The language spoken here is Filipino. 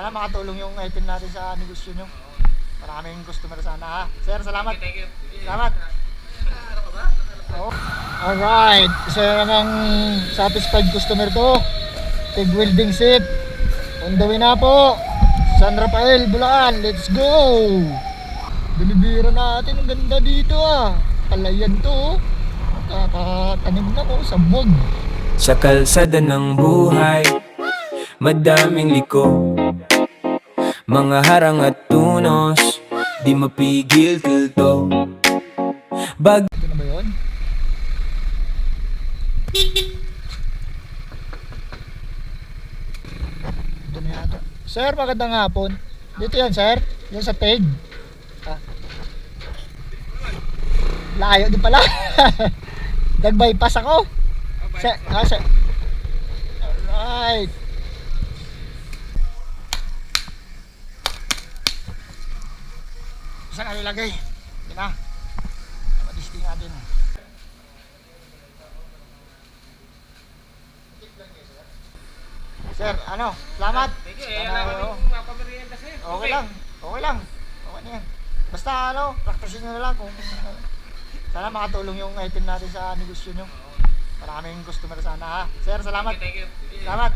Sana makatulong yung item natin sa negosyo nyo. Maraming customer sana ha. Sir, salamat. Thank you. Salamat. Alright, isa ng satisfied customer to. TIG welding set. On the way na po. San Rafael, Bulacan. Let's go. Binibira natin. Ang ganda dito ah. Palayan to. Kakatanim na ko sa bog. Sa kalsada ng buhay, madaming liko, mga harang at tunos, di mapigil tilto. Ito na ba yun? Ito na yata. Sir, magandang hapon. Dito yan, sir. Yan sa TIG. Layo din pala. Nag-bypass ako. Sir. Alright. Saan ka nilagay? Yan na. Matisting natin. Sir, ano? Salamat. Thank you. Alam ko yung mapamerienda sa'yo. Okay lang. Okay lang. Okay na yan. Basta ano, practicein nyo na lang kung sana makatulong yung item natin sa negosyo nyo. Maraming customer sana ha. Sir, salamat. Thank you. Salamat.